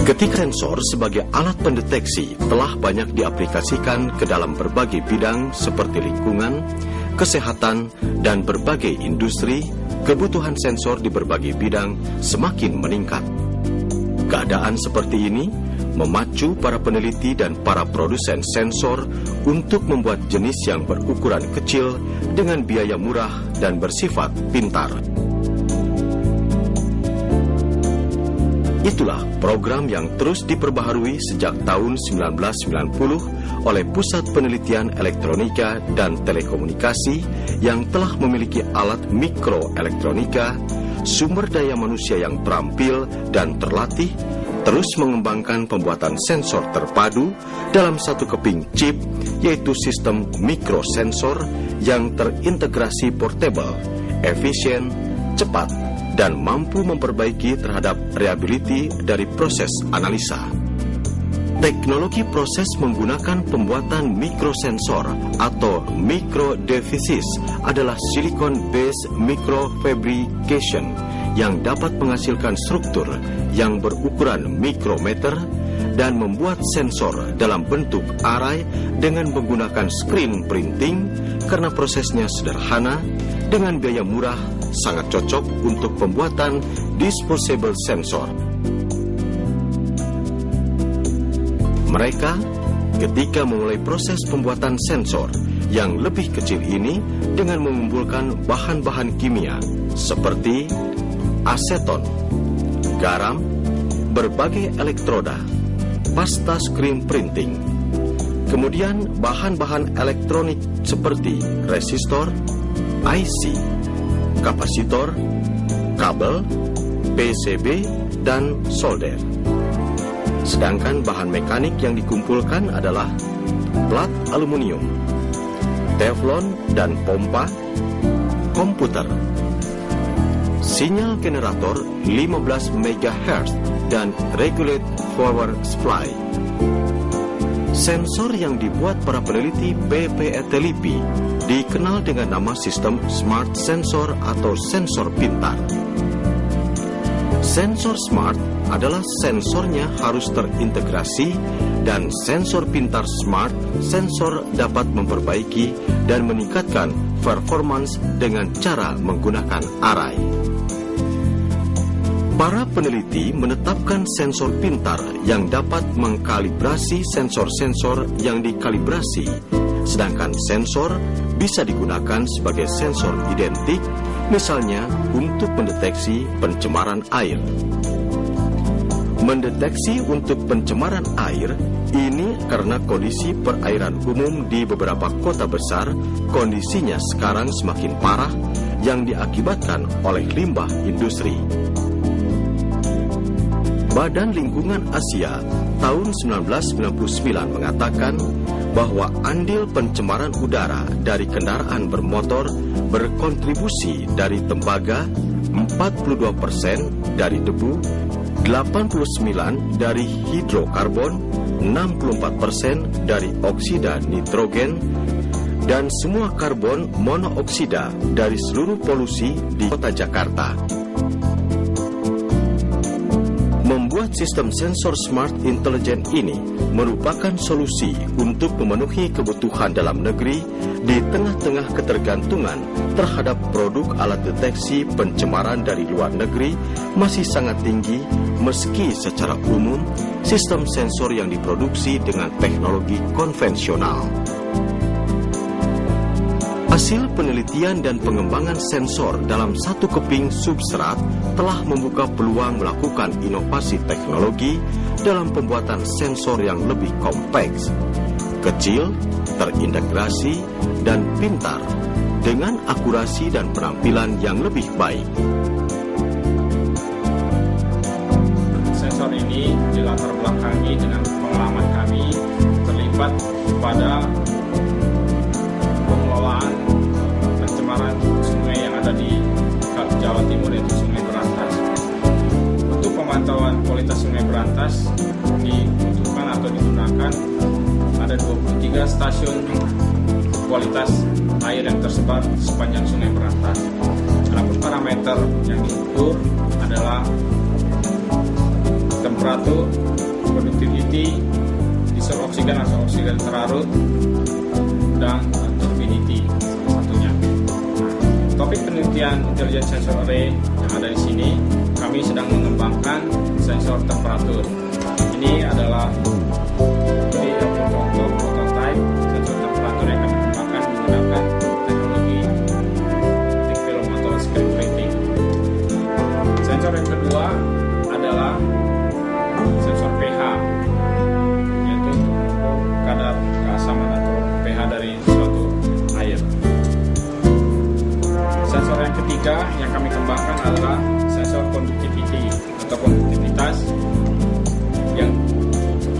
Ketika sensor sebagai alat pendeteksi telah banyak diaplikasikan ke dalam berbagai bidang seperti lingkungan, kesehatan, dan berbagai industri, kebutuhan sensor di berbagai bidang semakin meningkat. Keadaan seperti ini memacu para peneliti dan para produsen sensor untuk membuat jenis yang berukuran kecil dengan biaya murah dan bersifat pintar. Itulah program yang terus diperbaharui sejak tahun 1990 oleh Pusat Penelitian Elektronika dan Telekomunikasi yang telah memiliki alat mikroelektronika, sumber daya manusia yang terampil dan terlatih, terus mengembangkan pembuatan sensor terpadu dalam satu keping chip, yaitu sistem mikrosensor yang terintegrasi portable, efisien, cepat, dan mampu memperbaiki terhadap reliability dari proses analisa. Teknologi proses menggunakan pembuatan mikrosensor atau microdevices adalah silicon-based microfabrication yang dapat menghasilkan struktur yang berukuran mikrometer dan membuat sensor dalam bentuk array dengan menggunakan screen printing karena prosesnya sederhana, dengan biaya murah, sangat cocok untuk pembuatan disposable sensor. Mereka ketika memulai proses pembuatan sensor yang lebih kecil ini dengan mengumpulkan bahan-bahan kimia seperti aseton, garam, berbagai elektroda, pasta screen printing, kemudian bahan-bahan elektronik seperti resistor, IC, kapasitor, kabel, PCB, dan solder. Sedangkan bahan mekanik yang dikumpulkan adalah plat aluminium, teflon dan pompa, komputer, sinyal generator 15 MHz dan regulate forward supply. Sensor yang dibuat para peneliti PPET-LIPI dikenal dengan nama sistem Smart Sensor atau sensor pintar. Sensor smart adalah sensornya harus terintegrasi, dan sensor pintar smart sensor dapat memperbaiki dan meningkatkan performance dengan cara menggunakan array. Para peneliti menetapkan sensor pintar yang dapat mengkalibrasi sensor-sensor yang dikalibrasi, sedangkan sensor bisa digunakan sebagai sensor identik, misalnya untuk mendeteksi pencemaran air. Mendeteksi untuk pencemaran air ini karena kondisi perairan umum di beberapa kota besar kondisinya sekarang semakin parah yang diakibatkan oleh limbah industri. Badan Lingkungan Asia tahun 1999 mengatakan bahwa andil pencemaran udara dari kendaraan bermotor berkontribusi dari tembaga, 42% dari debu, 89% dari hidrokarbon, 64% dari oksida nitrogen, dan semua karbon monooksida dari seluruh polusi di kota Jakarta. Membuat sistem sensor smart intelligent ini merupakan solusi untuk memenuhi kebutuhan dalam negeri di tengah-tengah ketergantungan terhadap produk alat deteksi pencemaran dari luar negeri masih sangat tinggi, meski secara umum sistem sensor yang diproduksi dengan teknologi konvensional. Hasil penelitian dan pengembangan sensor dalam satu keping substrat telah membuka peluang melakukan inovasi teknologi dalam pembuatan sensor yang lebih kompleks, kecil, terintegrasi, dan pintar, dengan akurasi dan penampilan yang lebih baik. Sensor ini dilatar belakangi dengan pengalaman kami terlibat pada pengelolaan pencemaran sungai yang ada di Jawa Timur, yaitu Sungai Berantas. Untuk pemantauan kualitas Sungai Berantas dibutuhkan atau digunakan ada 23 stasiun kualitas air yang tersebar sepanjang Sungai Berantas. Adapun parameter yang diukur adalah temperatur temperatur, conductivity, dissolved oksigen atau oksigen terlarut, dan turbidity salah satunya. Topik penelitian intelligent sensor array yang ada di sini, kami sedang mengembangkan sensor temperatur. Ini adalah contoh prototype sensor temperatur yang kami kembangkan menggunakan teknologi thick film atau screen printing. Sensor yang kedua adalah sensor pH, yaitu kadar keasaman atau pH dari suatu air. Sensor yang ketiga yang kami kembangkan adalah sensor conductivity atau konduktivitas. Yang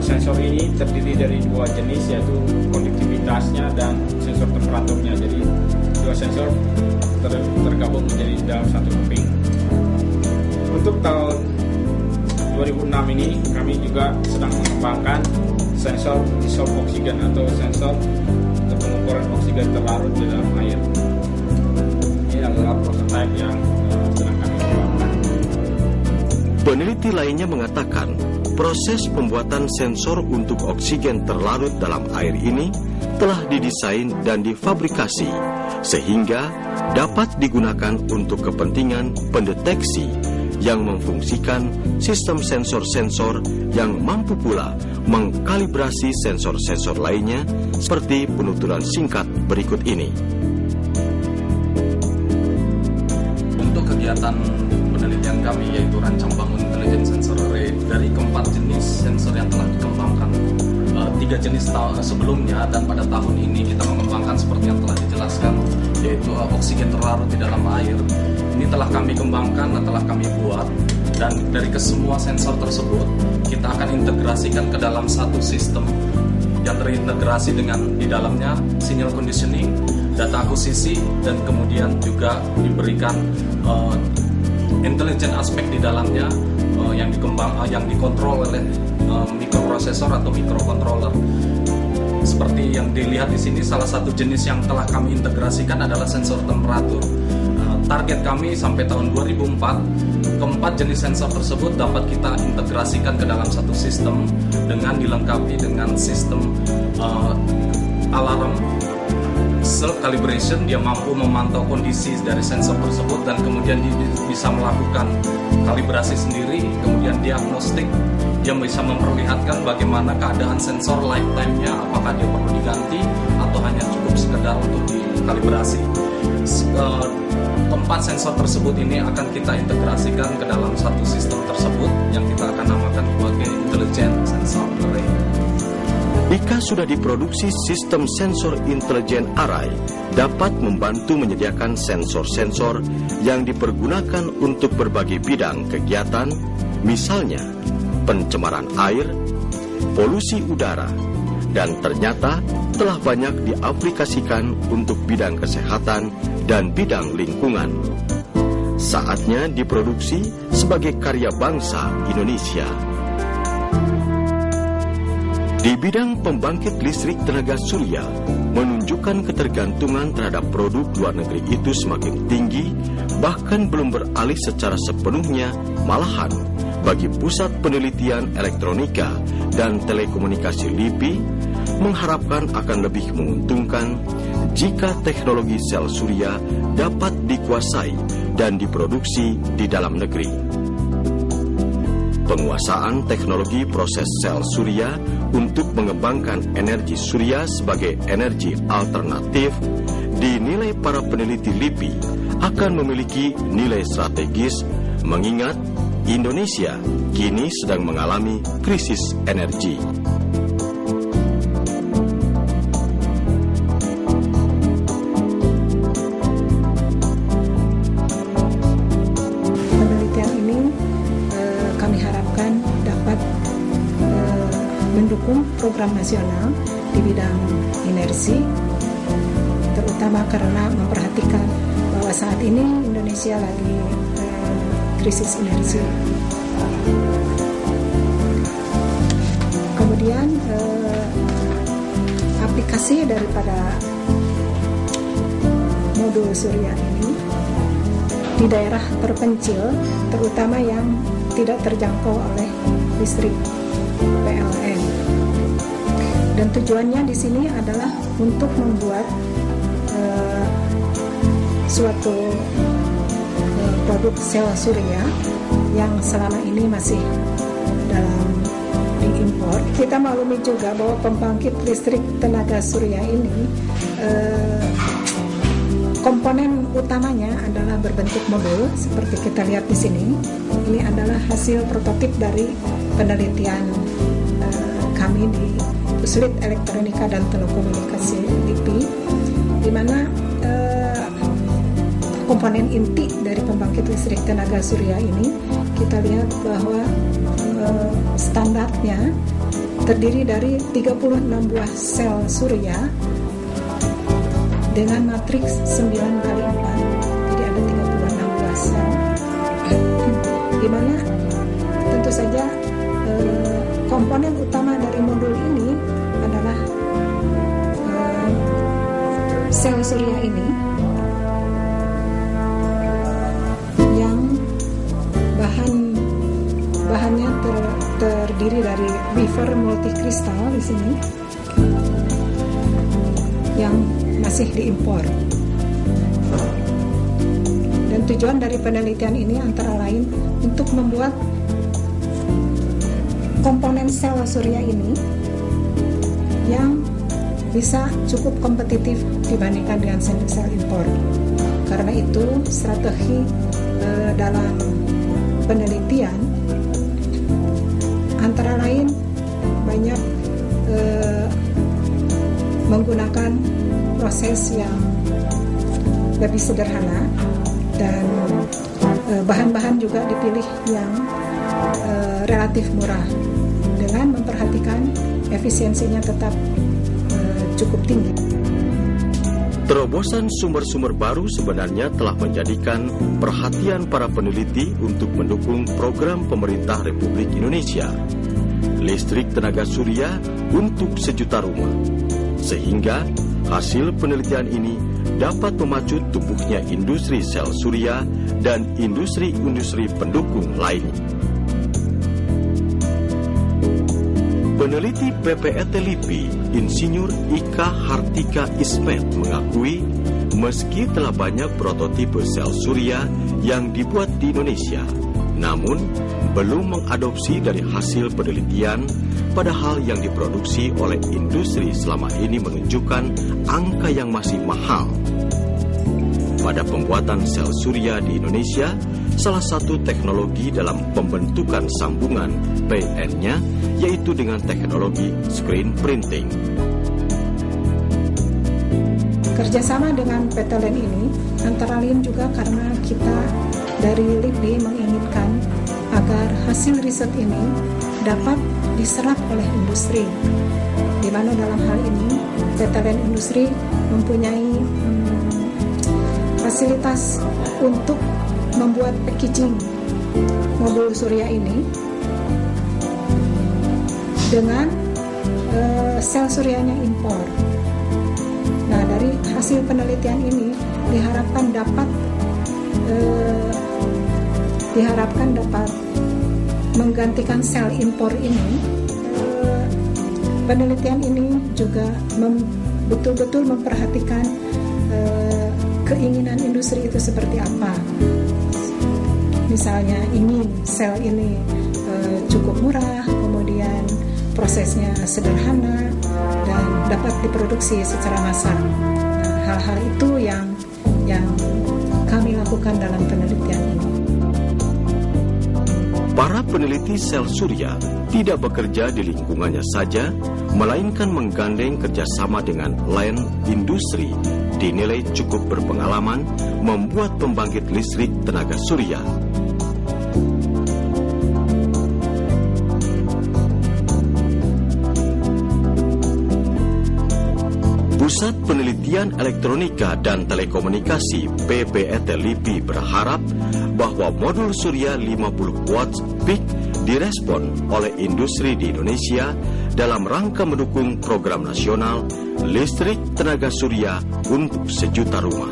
sensor ini terdiri dari dua jenis, yaitu konduktivitasnya dan sensor temperaturnya. Jadi dua sensor tergabung menjadi dalam satu keping. Untuk tahun 2006 ini kami juga sedang mengembangkan sensor dissolved oksigen atau sensor untuk pengukuran oksigen terlarut di dalam air. Ini adalah prototipe yang sedang kami kembangkan. Peneliti lainnya mengatakan proses pembuatan sensor untuk oksigen terlarut dalam air ini telah didesain dan difabrikasi sehingga dapat digunakan untuk kepentingan pendeteksi yang memfungsikan sistem sensor-sensor yang mampu pula mengkalibrasi sensor-sensor lainnya seperti penuturan singkat berikut ini. Untuk kegiatan penelitian kami yaitu rancang bangun intelligent sensor array dari keempat jenis sensor yang telah dikembangkan, 3 jenis sebelumnya, dan pada tahun ini kita mengembangkan seperti yang telah dijelaskan, yaitu oksigen terlarut di dalam air. Ini telah kami kembangkan dan telah kami buat, dan dari kesemua sensor tersebut kita akan integrasikan ke dalam satu sistem yang terintegrasi dengan di dalamnya signal conditioning, data akuisisi, dan kemudian juga diberikan intelligent aspek di dalamnya yang dikontrol oleh mikroprosesor atau microcontroller. Seperti yang dilihat di sini, salah satu jenis yang telah kami integrasikan adalah sensor temperatur. Target kami sampai tahun 2004, keempat jenis sensor tersebut dapat kita integrasikan ke dalam satu sistem dengan dilengkapi dengan sistem alarm self calibration. Dia mampu memantau kondisi dari sensor tersebut dan kemudian dia bisa melakukan kalibrasi sendiri, kemudian diagnostik. Dia bisa memperlihatkan bagaimana keadaan sensor lifetime-nya, apakah dia perlu diganti atau hanya cukup sekedar untuk dikalibrasi. Keempat sensor tersebut ini akan kita integrasikan ke dalam satu sistem tersebut yang kita akan namakan sebagai intelligent sensor array. Jika sudah diproduksi sistem sensor intelligent array dapat membantu menyediakan sensor-sensor yang dipergunakan untuk berbagai bidang kegiatan, misalnya pencemaran air, polusi udara, dan ternyata telah banyak diaplikasikan untuk bidang kesehatan dan bidang lingkungan. Saatnya diproduksi sebagai karya bangsa Indonesia. Di bidang pembangkit listrik tenaga surya, menunjukkan ketergantungan terhadap produk luar negeri itu semakin tinggi, bahkan belum beralih secara sepenuhnya, malahan bagi Pusat Penelitian Elektronika dan Telekomunikasi LIPI mengharapkan akan lebih menguntungkan jika teknologi sel surya dapat dikuasai dan diproduksi di dalam negeri. Penguasaan teknologi proses sel surya untuk mengembangkan energi surya sebagai energi alternatif dinilai para peneliti LIPI akan memiliki nilai strategis mengingat Indonesia kini sedang mengalami krisis energi. Penelitian ini kami harapkan dapat mendukung program nasional di bidang energi, terutama karena memperhatikan bahwa saat ini Indonesia lagi krisis energi. Kemudian aplikasi daripada modul surya ini di daerah terpencil, terutama yang tidak terjangkau oleh listrik PLN. Dan tujuannya di sini adalah untuk membuat suatu produk sel surya yang selama ini masih dalam diimpor. Kita maklumi juga bahwa pembangkit listrik tenaga surya ini komponen utamanya adalah berbentuk modul seperti kita lihat di sini. Ini adalah hasil prototip dari penelitian kami di Puslit Elektronika dan Telekomunikasi LIPI, di mana komponen inti dari pembangkit listrik tenaga surya ini kita lihat bahwa standarnya terdiri dari 36 buah sel surya dengan matriks 9x4, jadi ada 36 buah sel, di mana tentu saja komponen utama dari modul ini adalah sel surya ini yang bahannya terdiri dari wafer multikristal di sini yang masih diimpor. Dan tujuan dari penelitian ini antara lain untuk membuat komponen sel surya ini yang bisa cukup kompetitif dibandingkan dengan sel impor. Karena itu strategi dalam penelitian antara lain banyak menggunakan proses yang lebih sederhana, dan bahan-bahan juga dipilih yang relatif murah dengan memperhatikan efisiensinya tetap cukup tinggi. Terobosan sumber-sumber baru sebenarnya telah menjadikan perhatian para peneliti untuk mendukung program pemerintah Republik Indonesia, listrik tenaga surya untuk sejuta rumah, sehingga hasil penelitian ini dapat memacu tumbuhnya industri sel surya dan industri-industri pendukung lainnya. Peneliti PPET LIPI, Insinyur Ika Hartika Ismet mengakui meski telah banyak prototipe sel surya yang dibuat di Indonesia, namun belum mengadopsi dari hasil penelitian, padahal yang diproduksi oleh industri selama ini menunjukkan angka yang masih mahal. Pada pembuatan sel surya di Indonesia, salah satu teknologi dalam pembentukan sambungan PN-nya yaitu dengan teknologi screen printing. Kerjasama dengan PT LEN ini antara lain juga karena kita dari LIPI menginginkan agar hasil riset ini dapat diserap oleh industri, di mana dalam hal ini PT LEN Industri mempunyai fasilitas untuk membuat packaging modul surya ini dengan sel suryanya impor. Nah, dari hasil penelitian ini diharapkan dapat menggantikan sel impor ini. Penelitian ini juga betul-betul memperhatikan keinginan industri itu seperti apa. Misalnya ingin sel ini cukup murah, kemudian prosesnya sederhana dan dapat diproduksi secara massal. Nah, hal-hal itu yang kami lakukan dalam penelitian ini. Para peneliti sel surya tidak bekerja di lingkungannya saja, melainkan menggandeng kerjasama dengan lain industri dinilai cukup berpengalaman membuat pembangkit listrik tenaga surya. Pusat Penelitian Elektronika dan Telekomunikasi PPET LIPI berharap bahwa modul surya 50 watts peak direspon oleh industri di Indonesia dalam rangka mendukung program nasional listrik tenaga surya untuk sejuta rumah.